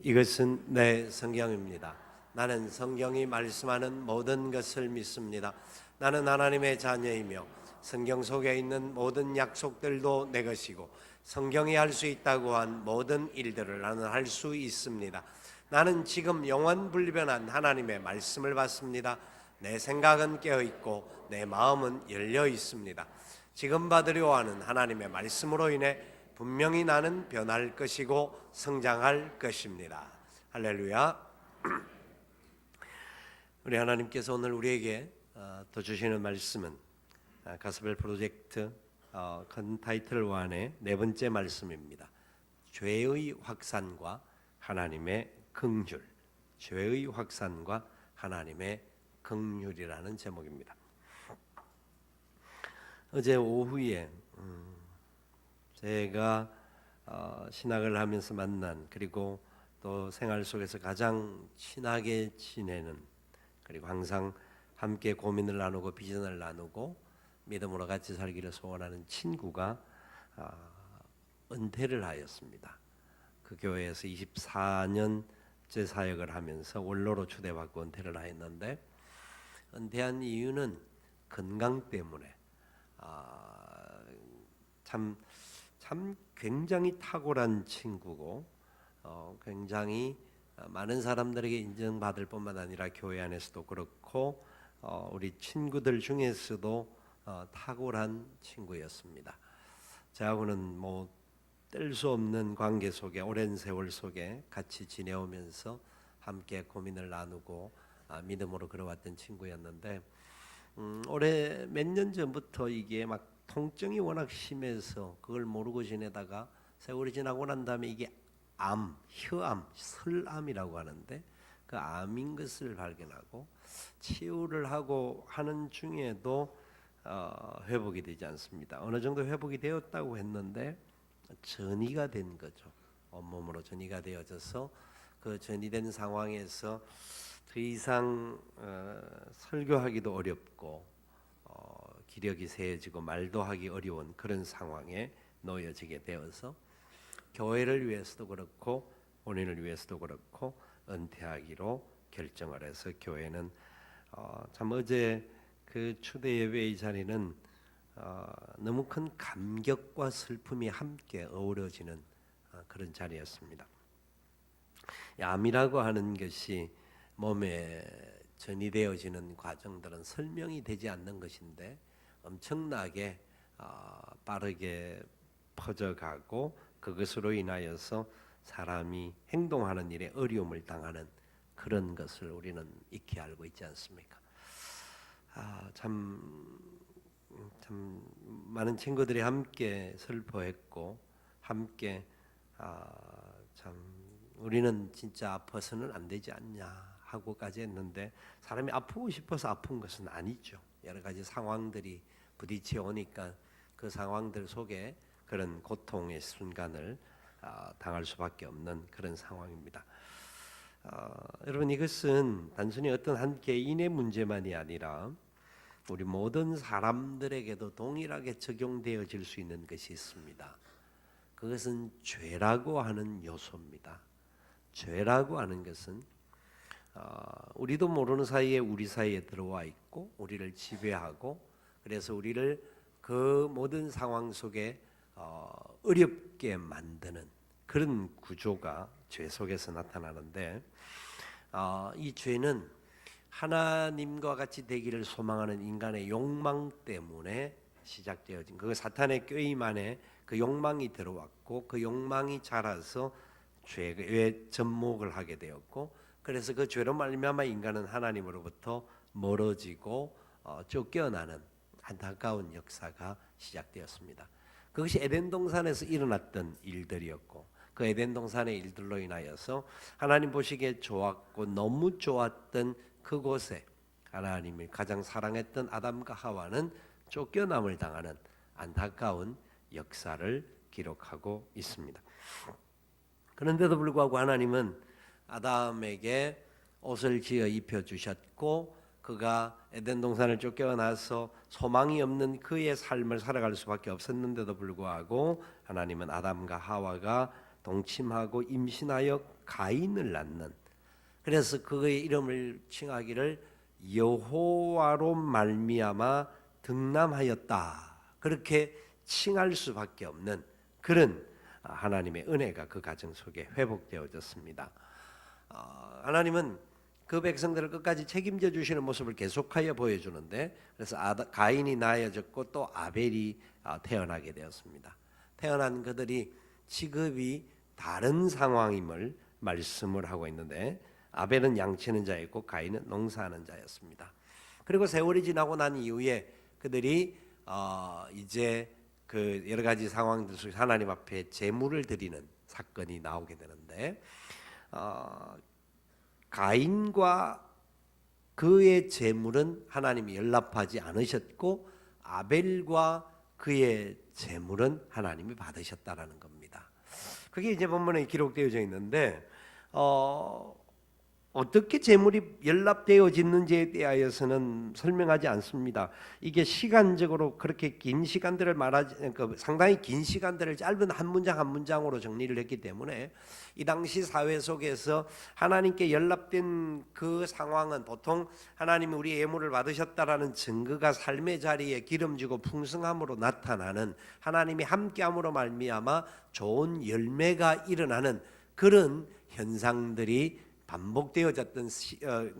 이것은 내 성경입니다. 나는 성경이 말씀하는 모든 것을 믿습니다. 나는 하나님의 자녀이며 성경 속에 있는 모든 약속들도 내 것이고 성경이 할 수 있다고 한 모든 일들을 나는 할 수 있습니다. 나는 지금 영원불변한 하나님의 말씀을 받습니다. 내 생각은 깨어있고 내 마음은 열려 있습니다. 지금 받으려 하는 하나님의 말씀으로 인해 분명히 나는 변할 것이고 성장할 것입니다. 할렐루야. 우리 하나님께서 오늘 우리에게 더 주시는 말씀은 가스펠 프로젝트 큰 타이틀 1의 네 번째 말씀입니다. 죄의 확산과 하나님의 긍휼. 죄의 확산과 하나님의 긍휼이라는 제목입니다. 어제 오후에 제가 신학을 하면서 만난, 그리고 또 생활 속에서 가장 친하게 지내는, 그리고 항상 함께 고민을 나누고 비전을 나누고 믿음으로 같이 살기를 소원하는 친구가 은퇴를 하였습니다. 그 교회에서 24년째 사역을 하면서 원로로 초대받고 은퇴를 하였는데, 은퇴한 이유는 건강 때문에 참 굉장히 탁월한 친구고 굉장히 많은 사람들에게 인정받을 뿐만 아니라 교회 안에서도 그렇고 우리 친구들 중에서도 탁월한 친구였습니다. 저하고는 뗄 수 없는 관계 속에, 오랜 세월 속에 같이 지내오면서 함께 고민을 나누고 믿음으로 걸어왔던 친구였는데, 올해 몇 년 전부터 이게 막 통증이 워낙 심해서 그걸 모르고 지내다가 세월이 지나고 난 다음에 이게 혀암, 설암이라고 하는데 그 암인 것을 발견하고 치유를 하고 하는 중에도 회복이 되지 않습니다. 어느 정도 회복이 되었다고 했는데 전이가 된 거죠. 온몸으로 전이가 되어져서 그 전이된 상황에서 더 이상 설교하기도 어렵고 기력이 세해지고 말도 하기 어려운 그런 상황에 놓여지게 되어서 교회를 위해서도 그렇고 본인을 위해서도 그렇고 은퇴하기로 결정을 해서, 교회는 참 어제 그 초대 예배의 자리는 너무 큰 감격과 슬픔이 함께 어우러지는 그런 자리였습니다. 암이라고 하는 것이 몸에 전이되어지는 과정들은 설명이 되지 않는 것인데 엄청나게 빠르게 퍼져가고 그것으로 인하여서 사람이 행동하는 일에 어려움을 당하는 그런 것을 우리는 익히 알고 있지 않습니까? 참 많은 친구들이 함께 슬퍼했고 함께 참 우리는 진짜 아파서는 안 되지 않냐 하고까지 했는데, 사람이 아프고 싶어서 아픈 것은 아니죠. 여러 가지 상황들이 부딪혀 오니까 그 상황들 속에 그런 고통의 순간을 당할 수밖에 없는 그런 상황입니다. 여러분, 이것은 단순히 어떤 한 개인의 문제만이 아니라 우리 모든 사람들에게도 동일하게 적용되어질 수 있는 것이 있습니다. 그것은 죄라고 하는 요소입니다. 죄라고 하는 것은 우리도 모르는 사이에 우리 사이에 들어와 있고 우리를 지배하고, 그래서 우리를 그 모든 상황 속에 어렵게 만드는 그런 구조가 죄 속에서 나타나는데, 이 죄는 하나님과 같이 되기를 소망하는 인간의 욕망 때문에 시작되어진, 그 사탄의 꾀임 안에 그 욕망이 들어왔고 그 욕망이 자라서 죄에 접목을 하게 되었고, 그래서 그 죄로 말미암아 인간은 하나님으로부터 멀어지고 쫓겨나는 안타까운 역사가 시작되었습니다. 그것이 에덴 동산에서 일어났던 일들이었고, 그 에덴 동산의 일들로 인하여서 하나님 보시기에 좋았고 너무 좋았던 그곳에 하나님을 가장 사랑했던 아담과 하와는 쫓겨남을 당하는 안타까운 역사를 기록하고 있습니다. 그런데도 불구하고 하나님은 아담에게 옷을 지어 입혀 주셨고, 그가 에덴 동산을 쫓겨나서 소망이 없는 그의 삶을 살아갈 수밖에 없었는데도 불구하고 하나님은 아담과 하와가 동침하고 임신하여 가인을 낳는, 그래서 그의 이름을 칭하기를 여호와로 말미암아 등남하였다, 그렇게 칭할 수밖에 없는 그런 하나님의 은혜가 그 가정 속에 회복되어졌습니다. 하나님은 그 백성들을 끝까지 책임져 주시는 모습을 계속하여 보여주는데, 그래서 가인이 낳아졌고 또 아벨이 태어나게 되었습니다. 태어난 그들이 직업이 다른 상황임을 말씀을 하고 있는데, 아벨은 양치는 자였고 가인은 농사하는 자였습니다. 그리고 세월이 지나고 난 이후에 그들이 이제 그 여러 가지 상황들 속에 하나님 앞에 제물을 드리는 사건이 나오게 되는데, 가인과 그의 제물은 하나님이 연락하지 않으셨고 아벨과 그의 제물은 하나님이 받으셨다라는 겁니다. 그게 이제 본문에 기록되어져 있는데 어떻게 제물이 연락되어지는지에 대하여서는 설명하지 않습니다. 이게 시간적으로 그렇게 긴 시간들을 말하지, 상당히 긴 시간들을 짧은 한 문장 한 문장으로 정리를 했기 때문에 이 당시 사회 속에서 하나님께 연락된 그 상황은 보통 하나님이 우리 예물을 받으셨다라는 증거가 삶의 자리에 기름지고 풍성함으로 나타나는, 하나님이 함께함으로 말미암아 좋은 열매가 일어나는 그런 현상들이 반복되어졌던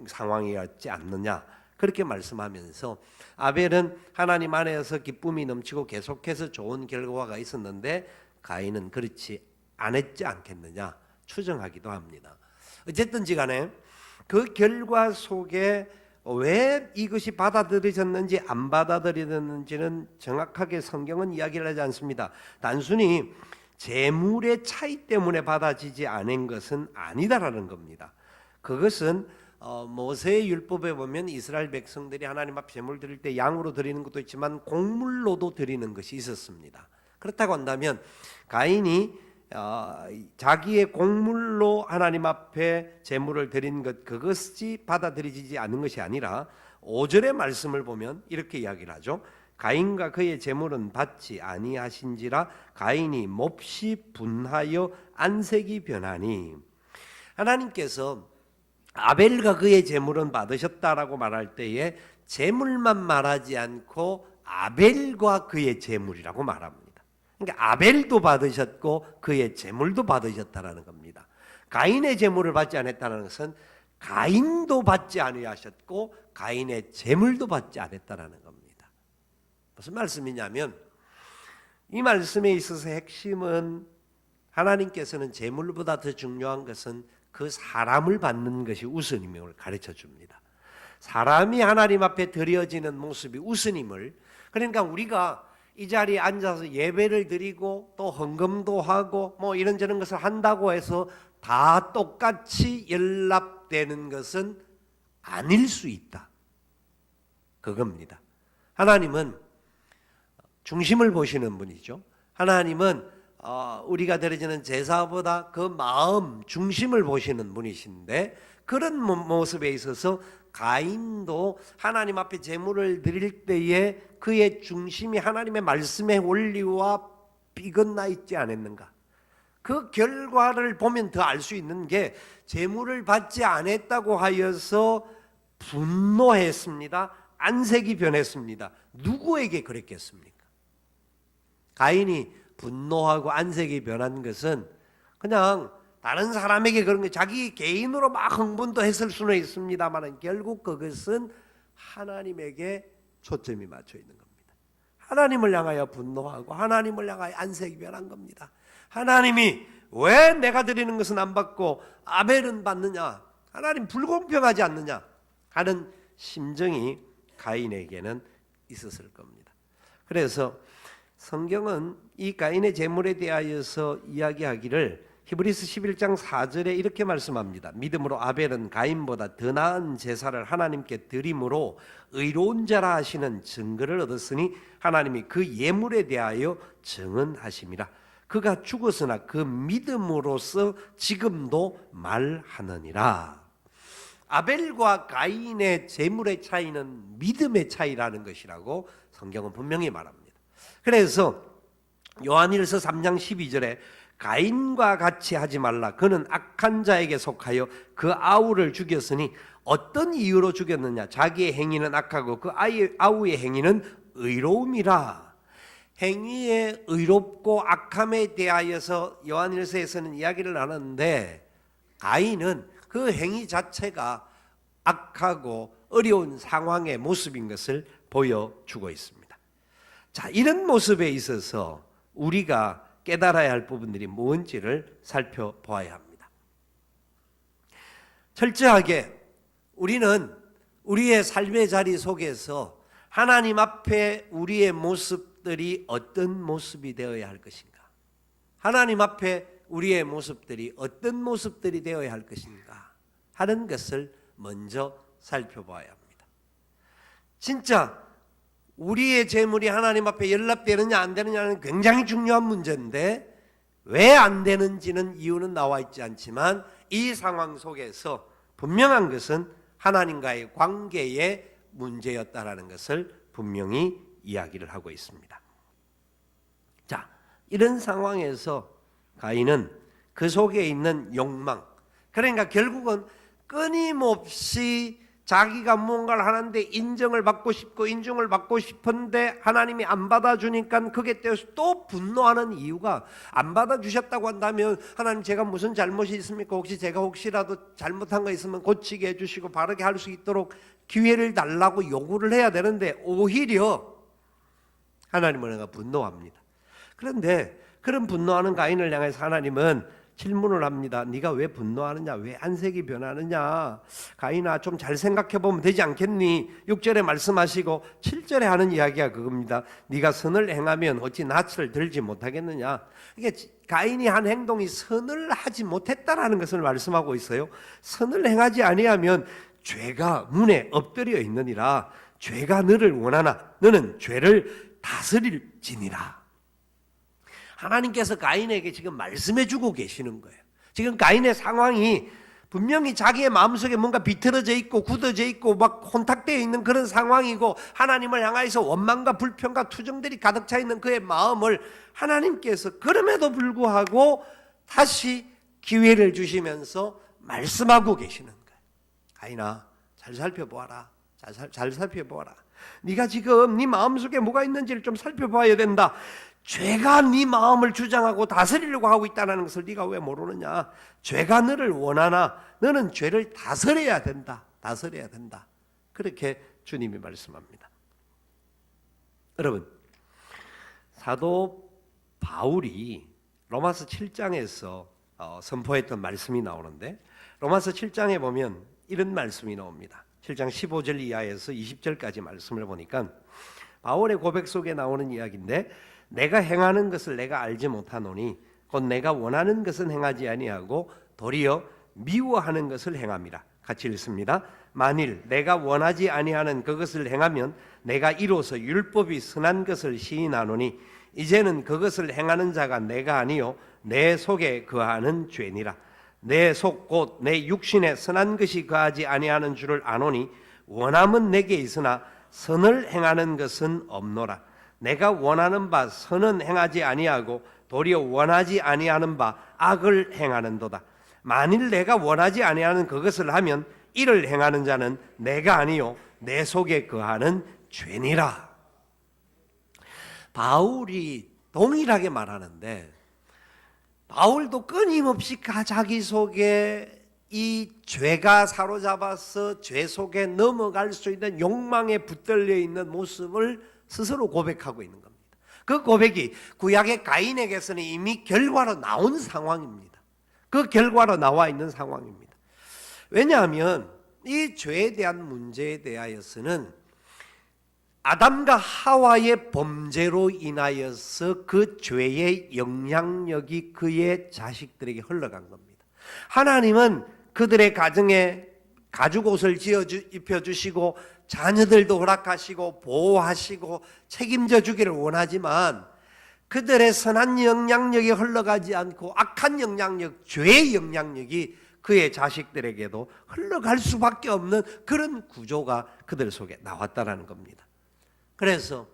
상황이었지 않느냐, 그렇게 말씀하면서 아벨은 하나님 안에서 기쁨이 넘치고 계속해서 좋은 결과가 있었는데 가인은 그렇지 않았지 않겠느냐 추정하기도 합니다. 어쨌든지 간에 그 결과 속에 왜 이것이 받아들여졌는지 안 받아들여졌는지는 정확하게 성경은 이야기를 하지 않습니다. 단순히 재물의 차이 때문에 받아지지 않은 것은 아니다라는 겁니다. 그것은 모세의 율법에 보면 이스라엘 백성들이 하나님 앞에 제물 드릴 때 양으로 드리는 것도 있지만 곡물로도 드리는 것이 있었습니다. 그렇다고 한다면 가인이 자기의 곡물로 하나님 앞에 제물을 드린 것, 그것이 받아들이지 않는 것이 아니라 5절의 말씀을 보면 이렇게 이야기를 하죠. 가인과 그의 제물은 받지 아니하신지라 가인이 몹시 분하여 안색이 변하니, 하나님께서 아벨과 그의 제물은 받으셨다라고 말할 때에 제물만 말하지 않고 아벨과 그의 제물이라고 말합니다. 그러니까 아벨도 받으셨고 그의 제물도 받으셨다라는 겁니다. 가인의 제물을 받지 않았다는 것은 가인도 받지 아니하셨고 가인의 제물도 받지 않았다라는 겁니다. 무슨 말씀이냐면, 이 말씀에 있어서 핵심은 하나님께서는 제물보다 더 중요한 것은 그 사람을 받는 것이 우선임을 가르쳐 줍니다. 사람이 하나님 앞에 드려지는 모습이 우선임을, 그러니까 우리가 이 자리에 앉아서 예배를 드리고 또 헌금도 하고 뭐 이런저런 것을 한다고 해서 다 똑같이 연락되는 것은 아닐 수 있다, 그겁니다. 하나님은 중심을 보시는 분이죠. 하나님은 우리가 드려지는 제사보다 그 마음 중심을 보시는 분이신데, 그런 모습에 있어서 가인도 하나님 앞에 제물을 드릴 때에 그의 중심이 하나님의 말씀의 원리와 삐긋나 있지 않았는가, 그 결과를 보면 더 알 수 있는 게, 제물을 받지 않았다고 하여서 분노했습니다. 안색이 변했습니다. 누구에게 그랬겠습니까? 가인이 분노하고 안색이 변한 것은 그냥 다른 사람에게 그런 게, 자기 개인으로 막 흥분도 했을 수는 있습니다만 결국 그것은 하나님에게 초점이 맞춰 있는 겁니다. 하나님을 향하여 분노하고 하나님을 향하여 안색이 변한 겁니다. 하나님이 왜 내가 드리는 것은 안 받고 아벨은 받느냐, 하나님 불공평하지 않느냐 하는 심정이 가인에게는 있었을 겁니다. 그래서 성경은 이 가인의 제물에 대하여서 이야기하기를 히브리서 11장 4절에 이렇게 말씀합니다. 믿음으로 아벨은 가인보다 더 나은 제사를 하나님께 드림으로 의로운 자라 하시는 증거를 얻었으니 하나님이 그 예물에 대하여 증언하심이라. 그가 죽었으나 그 믿음으로써 지금도 말하느니라. 아벨과 가인의 제물의 차이는 믿음의 차이라는 것이라고 성경은 분명히 말합니다. 그래서 요한일서 3장 12절에 가인과 같이 하지 말라. 그는 악한 자에게 속하여 그 아우를 죽였으니 어떤 이유로 죽였느냐? 자기의 행위는 악하고 그 아우의 행위는 의로움이라. 행위의 의롭고 악함에 대하여서 요한일서에서는 이야기를 하는데, 가인은 그 행위 자체가 악하고 어려운 상황의 모습인 것을 보여주고 있습니다. 자, 이런 모습에 있어서 우리가 깨달아야 할 부분들이 뭔지를 살펴보아야 합니다. 철저하게 우리는 우리의 삶의 자리 속에서 하나님 앞에 우리의 모습들이 어떤 모습이 되어야 할 것인가? 하나님 앞에 우리의 모습들이 어떤 모습들이 되어야 할 것인가 하는 것을 먼저 살펴봐야 합니다. 진짜 우리의 재물이 하나님 앞에 연락되느냐 안 되느냐는 굉장히 중요한 문제인데, 왜 안 되는지는 이유는 나와 있지 않지만 이 상황 속에서 분명한 것은 하나님과의 관계의 문제였다라는 것을 분명히 이야기를 하고 있습니다. 자, 이런 상황에서 가인은 그 속에 있는 욕망, 그러니까 결국은 끊임없이 자기가 무언가를 하는데 인정을 받고 싶고 인정을 받고 싶은데 하나님이 안 받아주니까 그게 때문에 또 분노하는 이유가, 안 받아주셨다고 한다면 하나님 제가 무슨 잘못이 있습니까? 혹시라도 잘못한 거 있으면 고치게 해주시고 바르게 할 수 있도록 기회를 달라고 요구를 해야 되는데, 오히려 하나님은 내가 분노합니다. 그런데 그런 분노하는 가인을 향해서 하나님은 질문을 합니다. 네가 왜 분노하느냐? 왜 안색이 변하느냐? 가인아, 좀 잘 생각해 보면 되지 않겠니? 6절에 말씀하시고 7절에 하는 이야기가 그겁니다. 네가 선을 행하면 어찌 낯을 들지 못하겠느냐? 이게 가인이 한 행동이 선을 하지 못했다라는 것을 말씀하고 있어요. 선을 행하지 아니하면 죄가 문에 엎드려 있느니라. 죄가 너를 원하나 너는 죄를 다스릴지니라. 하나님께서 가인에게 지금 말씀해 주고 계시는 거예요. 지금 가인의 상황이 분명히 자기의 마음속에 뭔가 비틀어져 있고 굳어져 있고 막 혼탁되어 있는 그런 상황이고, 하나님을 향해서 원망과 불평과 투정들이 가득 차 있는 그의 마음을 하나님께서 그럼에도 불구하고 다시 기회를 주시면서 말씀하고 계시는 거예요. 가인아, 잘 살펴보아라. 잘 살펴보아라. 네가 지금 네 마음속에 뭐가 있는지를 좀 살펴봐야 된다. 죄가 네 마음을 주장하고 다스리려고 하고 있다는 것을 네가 왜 모르느냐? 죄가 너를 원하나 너는 죄를 다스려야 된다. 다스려야 된다. 그렇게 주님이 말씀합니다. 여러분, 사도 바울이 로마서 7장에서 선포했던 말씀이 나오는데, 로마서 7장에 보면 이런 말씀이 나옵니다. 7장 15절 이하에서 20절까지 말씀을 보니까 바울의 고백 속에 나오는 이야기인데, 내가 행하는 것을 내가 알지 못하노니 곧 내가 원하는 것은 행하지 아니하고 도리어 미워하는 것을 행함이라. 같이 읽습니다. 만일 내가 원하지 아니하는 그것을 행하면 내가 이로써 율법이 선한 것을 시인하노니 이제는 그것을 행하는 자가 내가 아니요 내 속에 거하는 죄니라. 내 속 곧 내 육신에 선한 것이 거하지 아니하는 줄을 아노니 원함은 내게 있으나 선을 행하는 것은 없노라. 내가 원하는 바 선은 행하지 아니하고 도리어 원하지 아니하는 바 악을 행하는도다. 만일 내가 원하지 아니하는 그것을 하면 이를 행하는 자는 내가 아니요 내 속에 거하는 죄니라. 바울이 동일하게 말하는데, 바울도 끊임없이 자기 속에 이 죄가 사로잡아서 죄 속에 넘어갈 수 있는 욕망에 붙들려 있는 모습을 스스로 고백하고 있는 겁니다. 그 고백이 구약의 가인에게서는 이미 결과로 나온 상황입니다. 그 결과로 나와 있는 상황입니다. 왜냐하면 이 죄에 대한 문제에 대하여서는 아담과 하와의 범죄로 인하여서 그 죄의 영향력이 그의 자식들에게 흘러간 겁니다. 하나님은 그들의 가정에 가죽 옷을 입혀주시고 자녀들도 허락하시고 보호하시고 책임져 주기를 원하지만, 그들의 선한 영향력이 흘러가지 않고 악한 영향력, 죄의 영향력이 그의 자식들에게도 흘러갈 수밖에 없는 그런 구조가 그들 속에 나왔다라는 겁니다. 그래서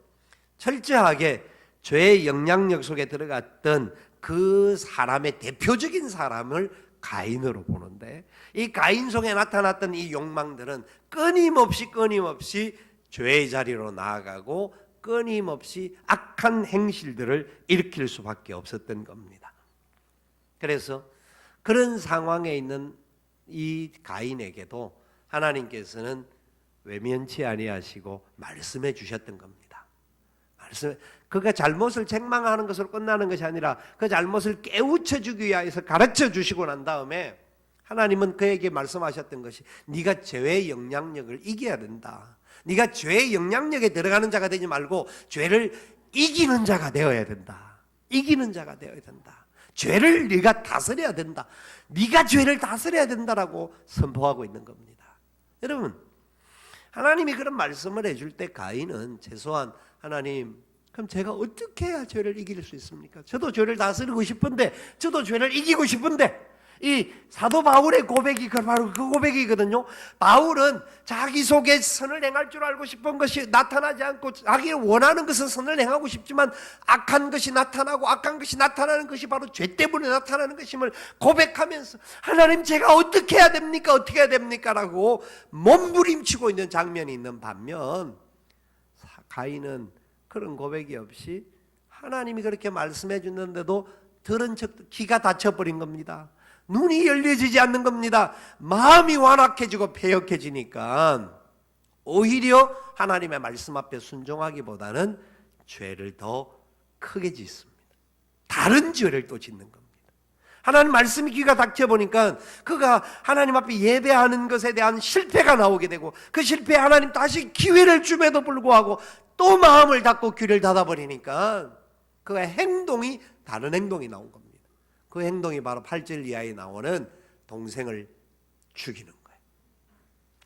철저하게 죄의 영향력 속에 들어갔던 그 사람의 대표적인 사람을 가인으로 보는데, 이 가인 속에 나타났던 이 욕망들은 끊임없이 죄의 자리로 나아가고 끊임없이 악한 행실들을 일으킬 수밖에 없었던 겁니다. 그래서 그런 상황에 있는 이 가인에게도 하나님께서는 외면치 아니하시고 말씀해 주셨던 겁니다. 그가 잘못을 책망하는 것으로 끝나는 것이 아니라 그 잘못을 깨우쳐 주기 위해서 가르쳐 주시고 난 다음에 하나님은 그에게 말씀하셨던 것이, 네가 죄의 영향력을 이겨야 된다. 네가 죄의 영향력에 들어가는 자가 되지 말고 죄를 이기는 자가 되어야 된다. 이기는 자가 되어야 된다. 죄를 네가 다스려야 된다. 네가 죄를 다스려야 된다라고 선포하고 있는 겁니다. 여러분, 하나님이 그런 말씀을 해줄 때 가인은 최소한, 하나님, 그럼 제가 어떻게 해야 죄를 이길 수 있습니까? 저도 죄를 다스리고 싶은데, 저도 죄를 이기고 싶은데, 이 사도 바울의 고백이 바로 그 고백이거든요. 바울은 자기 속에 선을 행할 줄 알고 싶은 것이 나타나지 않고, 자기가 원하는 것은 선을 행하고 싶지만 악한 것이 나타나고, 악한 것이 나타나는 것이 바로 죄 때문에 나타나는 것임을 고백하면서, 하나님, 제가 어떻게 해야 됩니까? 어떻게 해야 됩니까? 라고 몸부림치고 있는 장면이 있는 반면, 가인은 그런 고백이 없이 하나님이 그렇게 말씀해 주는데도 들은 척 귀가 닫혀버린 겁니다. 눈이 열려지지 않는 겁니다. 마음이 완악해지고 패역해지니까 오히려 하나님의 말씀 앞에 순종하기보다는 죄를 더 크게 짓습니다. 다른 죄를 또 짓는 겁니다. 하나님 말씀이 귀가 닫혀보니까 그가 하나님 앞에 예배하는 것에 대한 실패가 나오게 되고, 그 실패에 하나님 다시 기회를 줌에도 불구하고 또 마음을 닫고 귀를 닫아버리니까 그의 행동이 다른 행동이 나온 겁니다. 그 행동이 바로 8절 이하에 나오는 동생을 죽이는 거예요.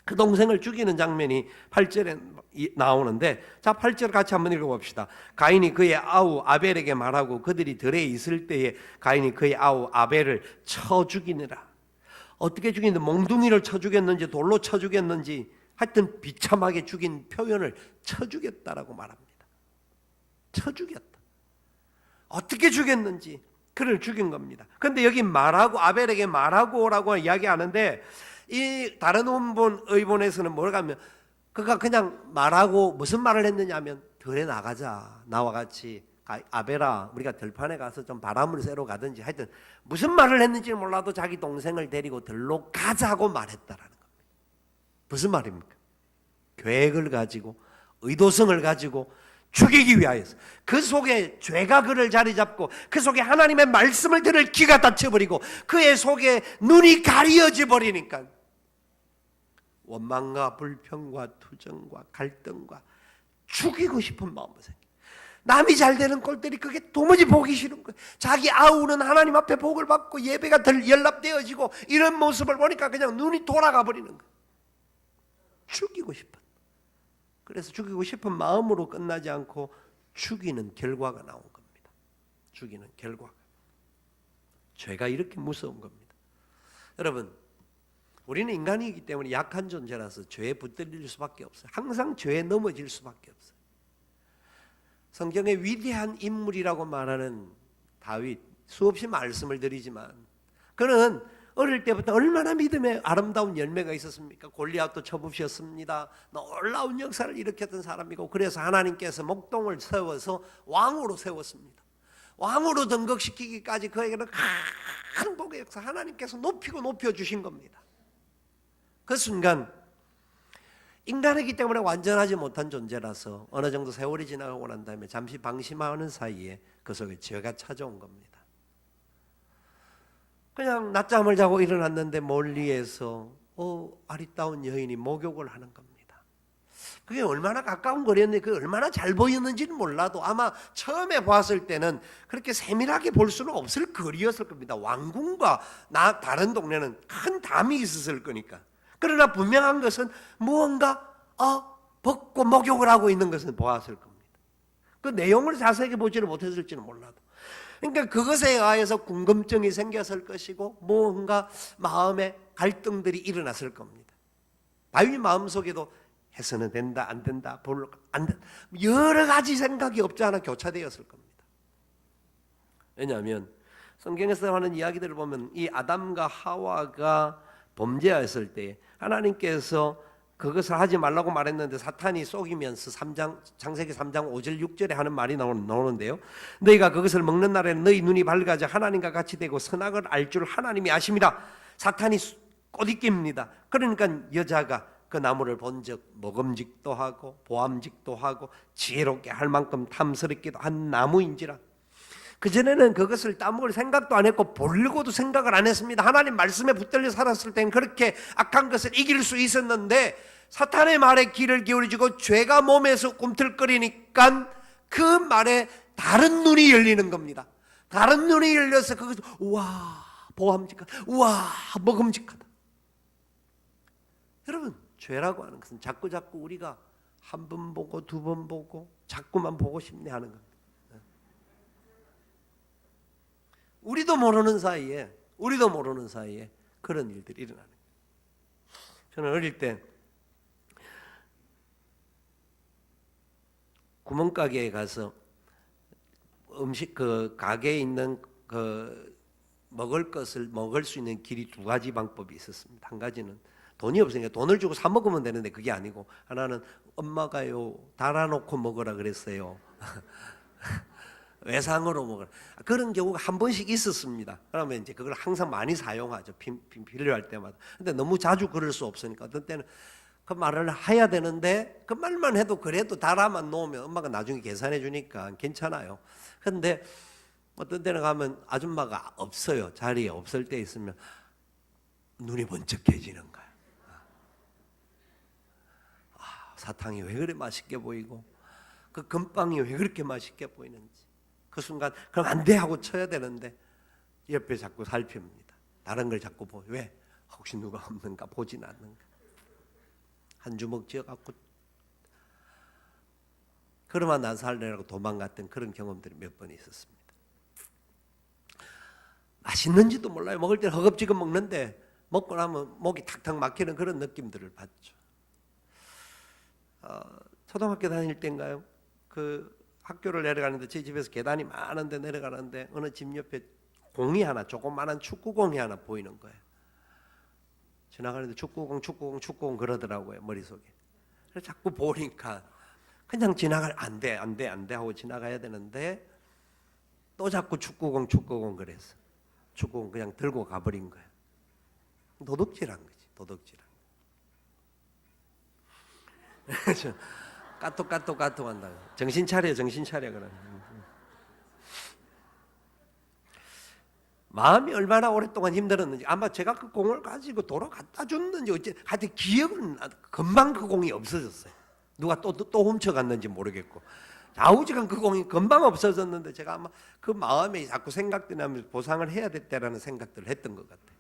그 동생을 죽이는 장면이 8절에 나오는데, 자, 8절 같이 한번 읽어봅시다. 가인이 그의 아우 아벨에게 말하고 그들이 들에 있을 때에 가인이 그의 아우 아벨을 쳐 죽이느라. 어떻게 죽이는데, 몽둥이를 쳐 죽였는지 돌로 쳐 죽였는지 하여튼 비참하게 죽인 표현을 쳐 죽였다라고 말합니다. 쳐 죽였다. 어떻게 죽였는지 그를 죽인 겁니다. 그런데 여기 말하고, 아벨에게 말하고라고 이야기하는데, 이 다른 의본에서는 뭐라고 하면, 그가 그냥 말하고 무슨 말을 했느냐 하면, 들에 나가자, 나와 같이, 아벨아, 우리가 들판에 가서 좀 바람을 쐬러 가든지, 하여튼 무슨 말을 했는지 몰라도 자기 동생을 데리고 들로 가자고 말했다라는 겁니다. 무슨 말입니까? 계획을 가지고, 의도성을 가지고 죽이기 위하여서, 그 속에 죄가 그를 자리 잡고, 그 속에 하나님의 말씀을 들을 귀가 닫혀버리고, 그의 속에 눈이 가려져 버리니까 원망과 불평과 투정과 갈등과 죽이고 싶은 마음이 생겨. 남이 잘 되는 꼴들이 그게 도무지 보기 싫은 거예요. 자기 아우는 하나님 앞에 복을 받고 예배가 연락되어지고 이런 모습을 보니까 그냥 눈이 돌아가 버리는 거예요. 죽이고 싶어. 그래서 죽이고 싶은 마음으로 끝나지 않고 죽이는 결과가 나온 겁니다. 죽이는 결과가. 죄가 이렇게 무서운 겁니다. 여러분, 우리는 인간이기 때문에 약한 존재라서 죄에 붙들릴 수밖에 없어요. 항상 죄에 넘어질 수밖에 없어요. 성경의 위대한 인물이라고 말하는 다윗, 수없이 말씀을 드리지만 그는 어릴 때부터 얼마나 믿음의 아름다운 열매가 있었습니까? 골리앗도 쳐부셨습니다. 놀라운 역사를 일으켰던 사람이고, 그래서 하나님께서 목동을 세워서 왕으로 세웠습니다. 왕으로 등극시키기까지 그에게는 큰 복의 역사, 하나님께서 높이고 높여주신 겁니다. 그 순간 인간이기 때문에 완전하지 못한 존재라서 어느 정도 세월이 지나가고 난 다음에 잠시 방심하는 사이에 그 속에 죄가 찾아온 겁니다. 그냥 낮잠을 자고 일어났는데 멀리에서 아리따운 여인이 목욕을 하는 겁니다. 그게 얼마나 가까운 거리였는데, 그게 얼마나 잘 보였는지는 몰라도 아마 처음에 봤을 때는 그렇게 세밀하게 볼 수는 없을 거리였을 겁니다. 왕궁과 다른 동네는 큰 담이 있었을 거니까. 그러나 분명한 것은 무언가 벗고 목욕을 하고 있는 것은 보았을 겁니다. 그 내용을 자세하게 보지는 못했을지는 몰라도, 그러니까 그것에 의해서 궁금증이 생겼을 것이고 뭔가 마음에 갈등들이 일어났을 겁니다. 다윗 마음속에도 해서는 된다, 안 된다, 안 된다, 여러 가지 생각이 없지 않아 교차되었을 겁니다. 왜냐하면 성경에서 하는 이야기들을 보면 이 아담과 하와가 범죄했을 때 하나님께서 그것을 하지 말라고 말했는데 사탄이 속이면서 창세기 3장 5절 6절에 하는 말이 나오는데요. 너희가 그것을 먹는 날에는 너희 눈이 밝아져 하나님과 같이 되고 선악을 알 줄 하나님이 아심이라. 사탄이 꼬리깁니다. 그러니까 여자가 그 나무를 본즉 먹음직도 하고 보암직도 하고 지혜롭게 할 만큼 탐스럽기도 한 나무인지라. 그전에는 그것을 따먹을 생각도 안 했고 보려고도 생각을 안 했습니다. 하나님 말씀에 붙들려 살았을 땐 그렇게 악한 것을 이길 수 있었는데 사탄의 말에 귀를 기울이고 죄가 몸에서 꿈틀거리니까 그 말에 다른 눈이 열리는 겁니다. 다른 눈이 열려서 그것을 우와 보암직하다, 우와 먹음직하다. 여러분, 죄라고 하는 것은 자꾸 우리가 한 번 보고 두 번 보고 자꾸만 보고 싶네 하는 겁니다. 우리도 모르는 사이에 그런 일들이 일어나는 거예요. 저는 어릴 때 구멍가게에 가서 음식 그 가게에 있는 그 먹을 수 있는 길이 두 가지 방법이 있었습니다. 한 가지는 돈이 없으니까 돈을 주고 사 먹으면 되는데 그게 아니고, 하나는 엄마가요 달아놓고 먹으라 그랬어요. 외상으로 먹으라. 그런 경우가 한 번씩 있었습니다. 그러면 이제 그걸 항상 많이 사용하죠. 필요할 때마다. 근데 너무 자주 그럴 수 없으니까 어떤 때는 그 말을 해야 되는데 그 말만 해도 그래도 달아만 놓으면 엄마가 나중에 계산해 주니까 괜찮아요. 근데 어떤 때는 가면 아줌마가 없어요. 자리에 없을 때 있으면 눈이 번쩍해지는 거야. 사탕이 왜 그래 맛있게 보이고 그 금빵이 왜 그렇게 맛있게 보이는지. 그 순간 그럼 안 돼 하고 쳐야 되는데 옆에 자꾸 살핍니다. 다른 걸 자꾸 보고 왜? 혹시 누가 없는가 보진 않는가. 한 주먹 쥐어갖고 그러면 난 살려고 도망갔던 그런 경험들이 몇 번 있었습니다. 맛있는지도 몰라요. 먹을 때는 허겁지겁 먹는데 먹고 나면 목이 탁탁 막히는 그런 느낌들을 받죠. 초등학교 다닐 때인가요? 그 학교를 내려가는데 제 집에서 계단이 많은데 내려가는데 어느 집 옆에 공이 하나, 조그마한 축구공이 하나 보이는 거예요. 지나가는데 축구공 그러더라고요, 머릿속에. 그래서 자꾸 보니까 그냥 안 돼 하고 지나가야 되는데 또 자꾸 축구공 그랬어. 축구공 그냥 들고 가버린 거예요. 도둑질한 거지, 도둑질한. 까똑 한다. 정신 차려 그래. 마음이 얼마나 오랫동안 힘들었는지, 아마 제가 그 공을 가지고 도로 갖다 줬는지 어째 하여튼 기억은 금방 그 공이 없어졌어요. 누가 또 훔쳐갔는지 모르겠고 좌우지간 그 공이 금방 없어졌는데 제가 아마 그 마음에 자꾸 생각들이 나면서 보상을 해야 됐다라는 생각들을 했던 것 같아요.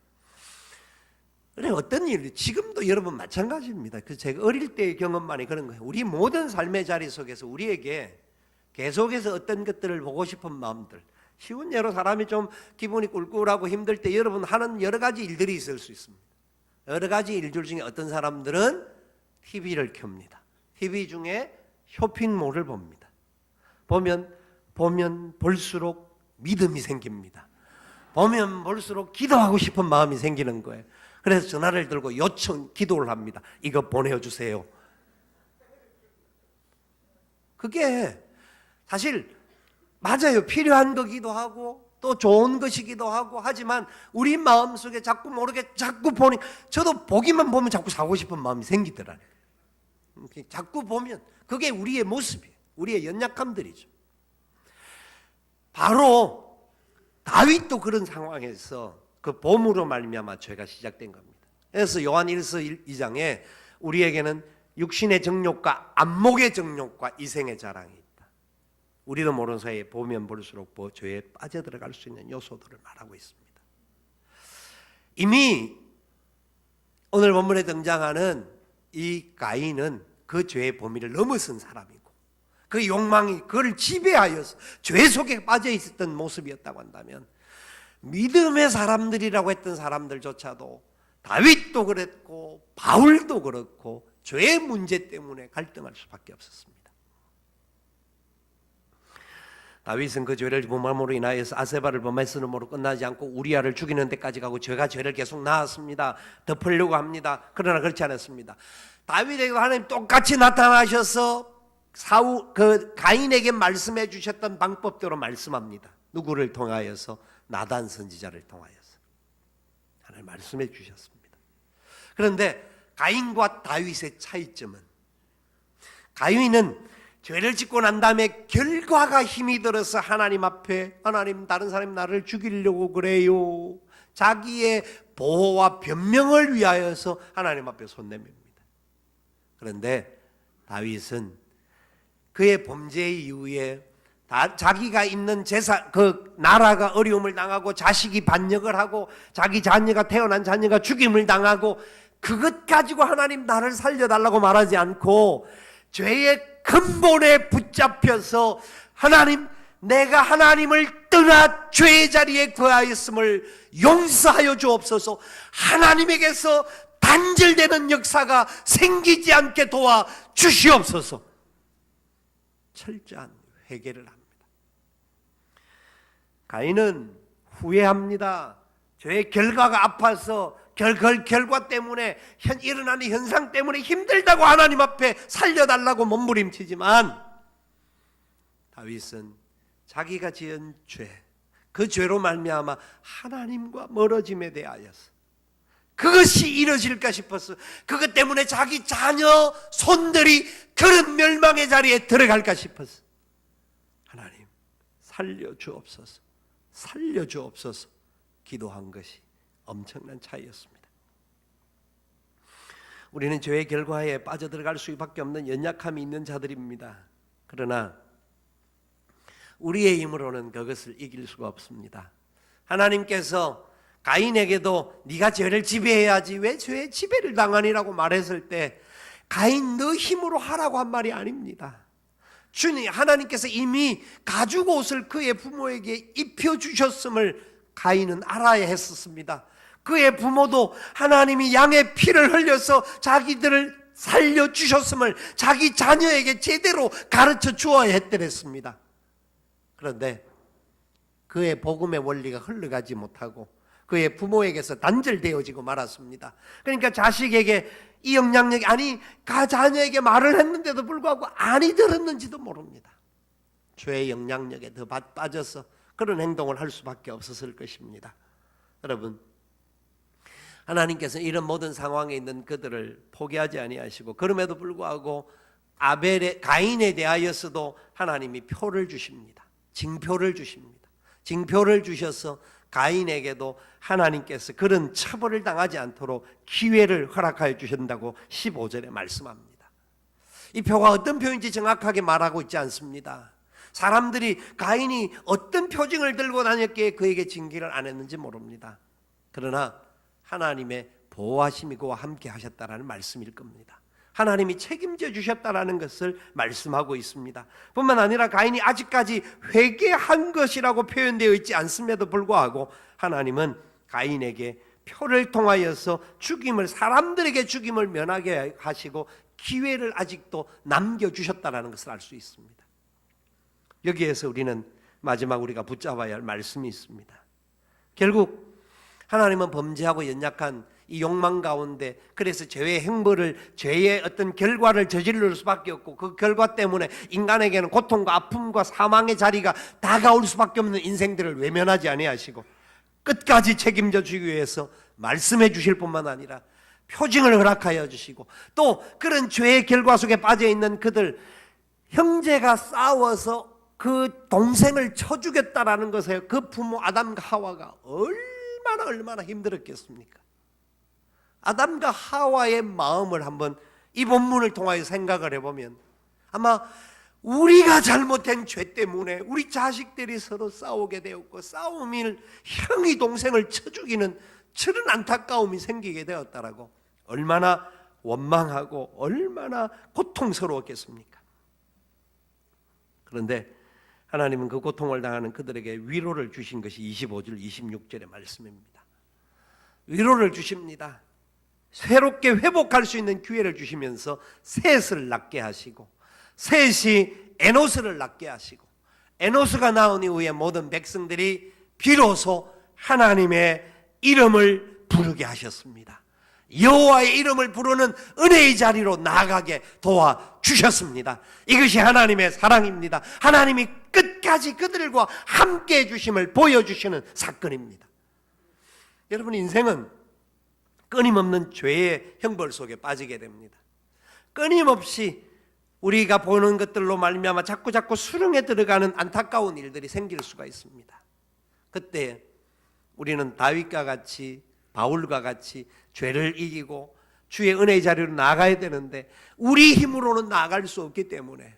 그래, 어떤 일, 지금도 여러분 마찬가지입니다. 그 제가 어릴 때의 경험만이 그런 거예요. 우리 모든 삶의 자리 속에서 우리에게 계속해서 어떤 것들을 보고 싶은 마음들, 쉬운 예로 사람이 좀 기분이 꿀꿀하고 힘들 때 여러분 하는 여러 가지 일들이 있을 수 있습니다. 여러 가지 일들 중에 어떤 사람들은 TV를 켭니다. TV 중에 쇼핑몰을 봅니다. 보면 볼수록 믿음이 생깁니다. 보면 볼수록 기도하고 싶은 마음이 생기는 거예요. 그래서 전화를 들고 기도를 합니다. 이거 보내주세요. 그게 사실 맞아요. 필요한 거기도 하고 또 좋은 것이기도 하고 하지만 우리 마음속에 자꾸 모르게 자꾸 보니, 저도 보기만 보면 자꾸 사고 싶은 마음이 생기더라고요. 자꾸 보면 그게 우리의 모습이에요. 우리의 연약함들이죠. 바로 다윗도 그런 상황에서 그 봄으로 말미암아 죄가 시작된 겁니다. 그래서 요한 1서 2장에 우리에게는 육신의 정욕과 안목의 정욕과 이생의 자랑이 있다. 우리도 모르는 사이에 보면 볼수록 죄에 빠져들어갈 수 있는 요소들을 말하고 있습니다. 이미 오늘 본문에 등장하는 이 가인은 그 죄의 범위를 넘어선 사람이고 그 욕망이 그를 지배하여서 죄 속에 빠져 있었던 모습이었다고 한다면, 믿음의 사람들이라고 했던 사람들조차도 다윗도 그랬고 바울도 그렇고 죄의 문제 때문에 갈등할 수밖에 없었습니다. 다윗은 그 죄를 범함으로 인하여서 아세바를 범했으므로 끝나지 않고 우리아를 죽이는 데까지 가고 죄가 죄를 계속 낳았습니다. 덮으려고 합니다. 그러나 그렇지 않았습니다. 다윗에게도 하나님 똑같이 나타나셔서 가인에게 말씀해 주셨던 방법대로 말씀합니다. 누구를 통하여서? 나단 선지자를 통하여서 하나님 말씀해 주셨습니다. 그런데 가인과 다윗의 차이점은, 가인은 죄를 짓고 난 다음에 결과가 힘이 들어서 하나님 앞에, 하나님 다른 사람이 나를 죽이려고 그래요, 자기의 보호와 변명을 위하여서 하나님 앞에 손 내밉니다. 그런데 다윗은 그의 범죄 이후에 자기가 있는 그 나라가 어려움을 당하고 자식이 반역을 하고 자기 자녀가, 태어난 자녀가 죽임을 당하고 그것 가지고 하나님 나를 살려달라고 말하지 않고 죄의 근본에 붙잡혀서 하나님, 내가 하나님을 떠나 죄의 자리에 거하였음을 용서하여 주옵소서, 하나님에게서 단절되는 역사가 생기지 않게 도와 주시옵소서, 철저한 회개를 합니다. 가인은 후회합니다. 죄의 결과가 아파서 결과 때문에 일어나는 현상 때문에 힘들다고 하나님 앞에 살려달라고 몸부림치지만, 다윗은 자기가 지은 죄, 그 죄로 말미암아 하나님과 멀어짐에 대하여서 그것이 이루어질까 싶어서, 그것 때문에 자기 자녀 손들이 그런 멸망의 자리에 들어갈까 싶어서 하나님 살려주옵소서, 살려주옵소서 기도한 것이 엄청난 차이였습니다. 우리는 죄의 결과에 빠져들어갈 수밖에 없는 연약함이 있는 자들입니다. 그러나 우리의 힘으로는 그것을 이길 수가 없습니다. 하나님께서 가인에게도 네가 죄를 지배해야지 왜 죄의 지배를 당하니라고 말했을 때, 가인 너 힘으로 하라고 한 말이 아닙니다. 주님 하나님께서 이미 가죽 옷을 그의 부모에게 입혀주셨음을 가인은 알아야 했었습니다. 그의 부모도 하나님이 양의 피를 흘려서 자기들을 살려주셨음을 자기 자녀에게 제대로 가르쳐 주어야 했더랬습니다. 그런데 그의 복음의 원리가 흘러가지 못하고 그의 부모에게서 단절되어지고 말았습니다. 그러니까 자식에게 이 영향력이, 아니 자녀에게 말을 했는데도 불구하고 아니 들었는지도 모릅니다. 죄의 영향력에 더 빠져서 그런 행동을 할 수밖에 없었을 것입니다. 여러분, 하나님께서 이런 모든 상황에 있는 그들을 포기하지 아니하시고, 그럼에도 불구하고 가인에 대하여서도 하나님이 표를 주십니다. 징표를 주십니다. 징표를 주셔서 가인에게도 하나님께서 그런 처벌을 당하지 않도록 기회를 허락하여 주신다고 15절에 말씀합니다. 이 표가 어떤 표인지 정확하게 말하고 있지 않습니다. 사람들이 가인이 어떤 표징을 들고 다녔기에 그에게 징계를 안 했는지 모릅니다. 그러나 하나님의 보호하심이 그와 함께 하셨다라는 말씀일 겁니다. 하나님이 책임져 주셨다라는 것을 말씀하고 있습니다. 뿐만 아니라 가인이 아직까지 회개한 것이라고 표현되어 있지 않음에도 불구하고 하나님은 가인에게 표를 통하여서 사람들에게 죽임을 면하게 하시고 기회를 아직도 남겨주셨다라는 것을 알 수 있습니다. 여기에서 우리는 마지막 우리가 붙잡아야 할 말씀이 있습니다. 결국 하나님은 범죄하고 연약한 이 욕망 가운데, 그래서 죄의 행보를, 죄의 어떤 결과를 저지를 수밖에 없고 그 결과 때문에 인간에게는 고통과 아픔과 사망의 자리가 다가올 수밖에 없는 인생들을 외면하지 아니하시고 끝까지 책임져 주기 위해서 말씀해 주실 뿐만 아니라 표징을 허락하여 주시고, 또 그런 죄의 결과 속에 빠져 있는 그들, 형제가 싸워서 그 동생을 쳐 죽였다라는 것에 그 부모 아담과 하와가 얼마나 힘들었겠습니까? 아담과 하와의 마음을 한번 이 본문을 통하여 생각을 해보면 아마 우리가 잘못한 죄 때문에 우리 자식들이 서로 싸우게 되었고, 싸움을 형이 동생을 쳐 죽이는 저런 안타까움이 생기게 되었다라고 얼마나 원망하고 얼마나 고통스러웠겠습니까? 그런데 하나님은 그 고통을 당하는 그들에게 위로를 주신 것이 25절 26절의 말씀입니다. 위로를 주십니다. 새롭게 회복할 수 있는 기회를 주시면서 셋을 낳게 하시고, 셋이 에노스를 낳게 하시고, 에노스가 나온 이후에 모든 백성들이 비로소 하나님의 이름을 부르게 하셨습니다. 여호와의 이름을 부르는 은혜의 자리로 나아가게 도와주셨습니다. 이것이 하나님의 사랑입니다. 하나님이 끝까지 그들과 함께 해주심을 보여주시는 사건입니다. 여러분, 인생은 끊임없는 죄의 형벌 속에 빠지게 됩니다. 끊임없이 우리가 보는 것들로 말미암아 자꾸 수렁에 들어가는 안타까운 일들이 생길 수가 있습니다. 그때 우리는 다윗과 같이, 바울과 같이 죄를 이기고 주의 은혜의 자리로 나아가야 되는데 우리 힘으로는 나아갈 수 없기 때문에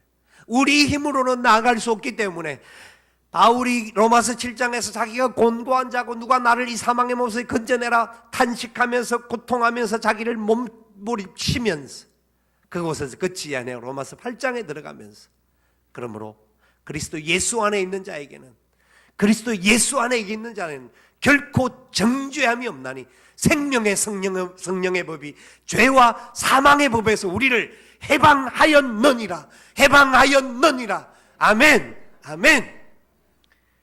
바울이 로마서 7장에서 자기가 곤고한 자고 누가 나를 이 사망의 몸에서 건져내라 탄식하면서 고통하면서 자기를 몸부림치면서 그곳에서 끝이 아니라 로마서 8장에 들어가면서, 그러므로 그리스도 예수 안에 있는 자에게는, 그리스도 예수 안에 있는 자는 결코 정죄함이 없나니 생명의 성령의 법이 죄와 사망의 법에서 우리를 해방하였느니라. 아멘.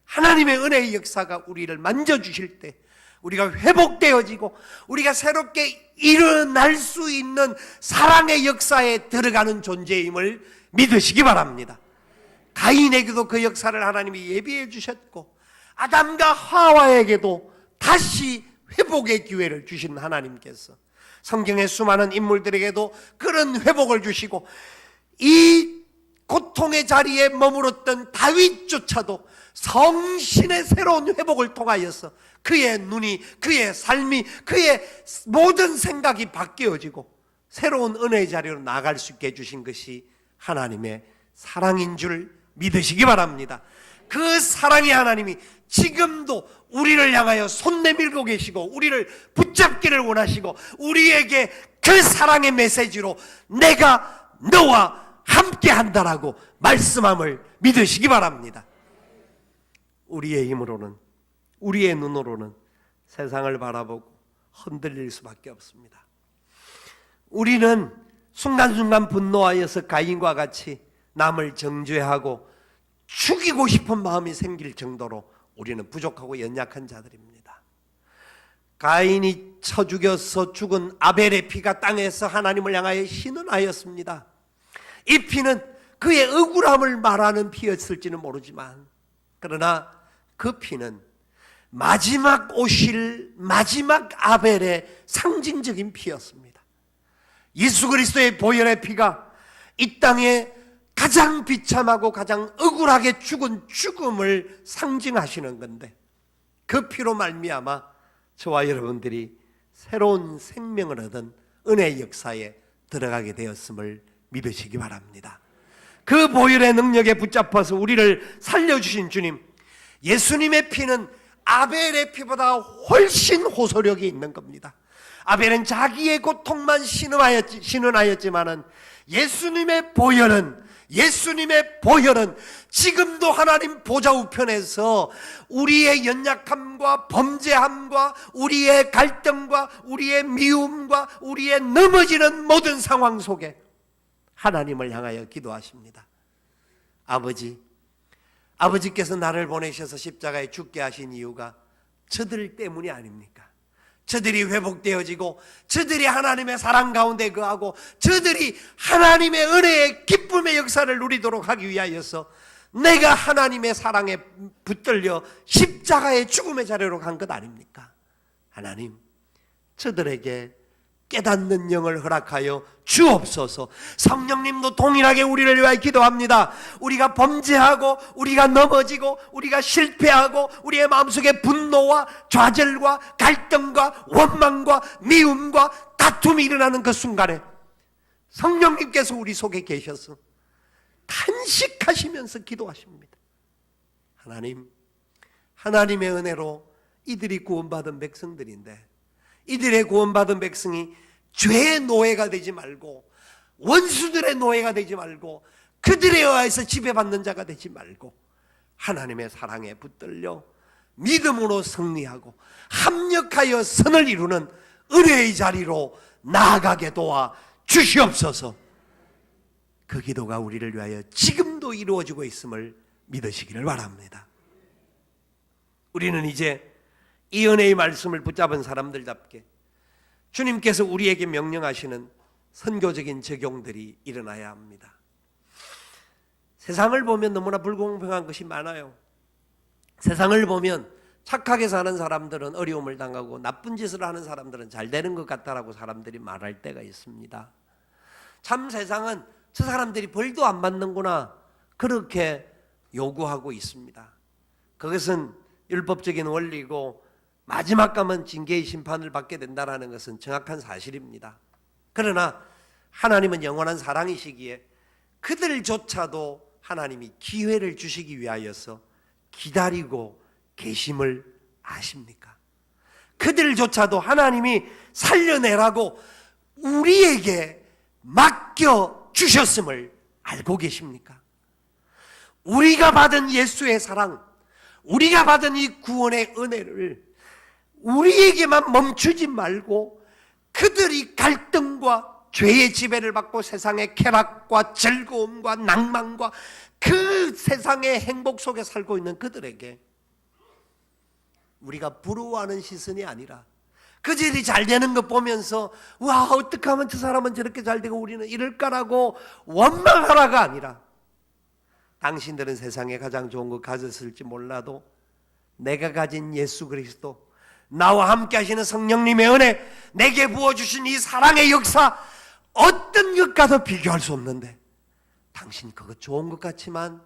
하나님의 은혜의 역사가 우리를 만져주실 때 우리가 회복되어지고 우리가 새롭게 일어날 수 있는 사랑의 역사에 들어가는 존재임을 믿으시기 바랍니다. 가인에게도 그 역사를 하나님이 예비해 주셨고 아담과 하와에게도 다시 회복의 기회를 주신 하나님께서 성경의 수많은 인물들에게도 그런 회복을 주시고 이 고통의 자리에 머물렀던 다윗조차도 성신의 새로운 회복을 통하여서 그의 눈이, 그의 삶이, 그의 모든 생각이 바뀌어지고 새로운 은혜의 자리로 나아갈 수 있게 해주신 것이 하나님의 사랑인 줄 믿으시기 바랍니다. 그 사랑의 하나님이 지금도 우리를 향하여 손 내밀고 계시고 우리를 붙잡기를 원하시고 우리에게 그 사랑의 메시지로 내가 너와 함께 한다라고 말씀함을 믿으시기 바랍니다. 우리의 힘으로는, 우리의 눈으로는 세상을 바라보고 흔들릴 수밖에 없습니다. 우리는 순간순간 분노하여서 가인과 같이 남을 정죄하고 죽이고 싶은 마음이 생길 정도로 우리는 부족하고 연약한 자들입니다. 가인이 쳐 죽여서 죽은 아벨의 피가 땅에서 하나님을 향하여 신음하였습니다. 이 피는 그의 억울함을 말하는 피였을지는 모르지만, 그러나 그 피는 마지막 오실 마지막 아벨의 상징적인 피였습니다. 예수 그리스도의 보혈의 피가 이 땅에 가장 비참하고 가장 억울하게 죽은 죽음을 상징하시는 건데, 그 피로 말미암아 저와 여러분들이 새로운 생명을 얻은 은혜의 역사에 들어가게 되었음을 믿으시기 바랍니다. 그 보혈의 능력에 붙잡아서 우리를 살려주신 주님, 예수님의 피는 아벨의 피보다 훨씬 호소력이 있는 겁니다. 아벨은 자기의 고통만 신음하였지만은 예수님의 보혈은 지금도 하나님 보좌 우편에서 우리의 연약함과 범죄함과 우리의 갈등과 우리의 미움과 우리의 넘어지는 모든 상황 속에 하나님을 향하여 기도하십니다. 아버지께서 나를 보내셔서 십자가에 죽게 하신 이유가 저들 때문이 아닙니까? 저들이 회복되어지고 저들이 하나님의 사랑 가운데 거하고 저들이 하나님의 은혜의 기쁨의 역사를 누리도록 하기 위하여서 내가 하나님의 사랑에 붙들려 십자가의 죽음의 자리로 간 것 아닙니까? 하나님, 저들에게 깨닫는 영을 허락하여 주옵소서. 성령님도 동일하게 우리를 위하여 기도합니다. 우리가 범죄하고 우리가 넘어지고 우리가 실패하고 우리의 마음속에 분노와 좌절과 갈등과 원망과 미움과 다툼이 일어나는 그 순간에 성령님께서 우리 속에 계셔서 탄식하시면서 기도하십니다. 하나님, 하나님의 은혜로 이들이 구원받은 백성들인데 이들의 구원받은 백성이 죄의 노예가 되지 말고 원수들의 노예가 되지 말고 그들에 의해서 지배받는 자가 되지 말고 하나님의 사랑에 붙들려 믿음으로 승리하고 합력하여 선을 이루는 은혜의 자리로 나아가게 도와 주시옵소서. 그 기도가 우리를 위하여 지금도 이루어지고 있음을 믿으시기를 바랍니다. 우리는 이제 이 은혜의 말씀을 붙잡은 사람들답게 주님께서 우리에게 명령하시는 선교적인 적용들이 일어나야 합니다. 세상을 보면 너무나 불공평한 것이 많아요. 세상을 보면 착하게 사는 사람들은 어려움을 당하고 나쁜 짓을 하는 사람들은 잘 되는 것 같다라고 사람들이 말할 때가 있습니다. 참 세상은 저 사람들이 벌도 안 받는구나 그렇게 요구하고 있습니다. 그것은 율법적인 원리고 마지막 가면 징계의 심판을 받게 된다는 것은 정확한 사실입니다. 그러나 하나님은 영원한 사랑이시기에 그들조차도 하나님이 기회를 주시기 위하여서 기다리고 계심을 아십니까? 그들조차도 하나님이 살려내라고 우리에게 맡겨주셨음을 알고 계십니까? 우리가 받은 예수의 사랑, 우리가 받은 이 구원의 은혜를 우리에게만 멈추지 말고 그들이 갈등과 죄의 지배를 받고 세상의 쾌락과 즐거움과 낭만과 그 세상의 행복 속에 살고 있는 그들에게 우리가 부러워하는 시선이 아니라 그들이 잘 되는 것 보면서 와 어떻게 하면 저 사람은 저렇게 잘 되고 우리는 이럴까라고 원망하라가 아니라 당신들은 세상에 가장 좋은 것 가졌을지 몰라도 내가 가진 예수 그리스도, 나와 함께 하시는 성령님의 은혜, 내게 부어주신 이 사랑의 역사 어떤 것과도 비교할 수 없는데 당신 그거 좋은 것 같지만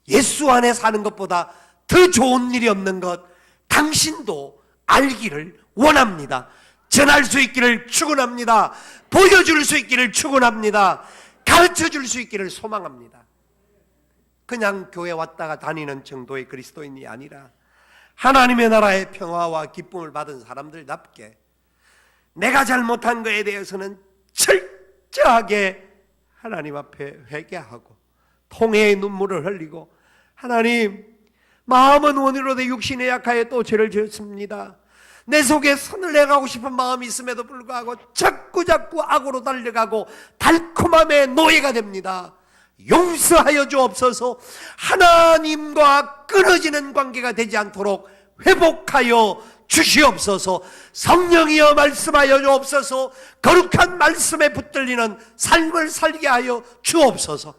예수 안에 사는 것보다 더 좋은 일이 없는 것 당신도 알기를 원합니다. 전할 수 있기를 축원합니다. 보여줄 수 있기를 축원합니다. 가르쳐줄 수 있기를 소망합니다. 그냥 교회 왔다가 다니는 정도의 그리스도인이 아니라 하나님의 나라의 평화와 기쁨을 받은 사람들답게 내가 잘못한 것에 대해서는 철저하게 하나님 앞에 회개하고 통회의 눈물을 흘리고 하나님 마음은 원이로되 육신에 약하여 또 죄를 지었습니다. 내 속에 선을 행하고 싶은 마음이 있음에도 불구하고 자꾸 악으로 달려가고 달콤함의 노예가 됩니다. 용서하여 주옵소서. 하나님과 끊어지는 관계가 되지 않도록 회복하여 주시옵소서. 성령이여 말씀하여 주옵소서. 거룩한 말씀에 붙들리는 삶을 살게 하여 주옵소서.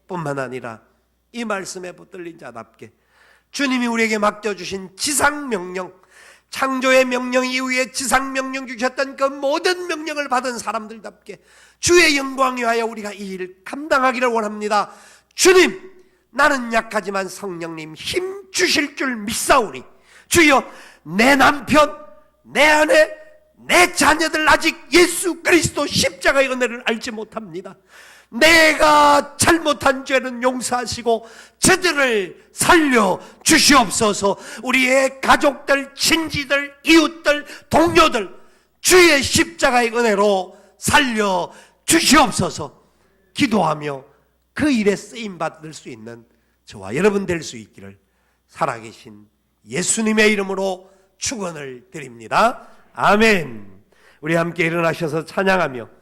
뿐만 아니라 이 말씀에 붙들린 자답게 주님이 우리에게 맡겨주신 지상명령, 창조의 명령 이후에 지상명령 주셨던 그 모든 명령을 받은 사람들답게 주의 영광 위하여 우리가 이 일을 감당하기를 원합니다. 주님, 나는 약하지만 성령님 힘 주실 줄 믿사오니 주여 내 남편, 내 아내, 내 자녀들 아직 예수 그리스도 십자가의 은혜를 알지 못합니다. 내가 잘못한 죄는 용서하시고 저들을 살려 주시옵소서. 우리의 가족들, 친지들, 이웃들, 동료들 주의 십자가의 은혜로 살려 주시옵소서. 기도하며 그 일에 쓰임받을 수 있는 저와 여러분 될 수 있기를 살아계신 예수님의 이름으로 축원을 드립니다. 아멘. 우리 함께 일어나셔서 찬양하며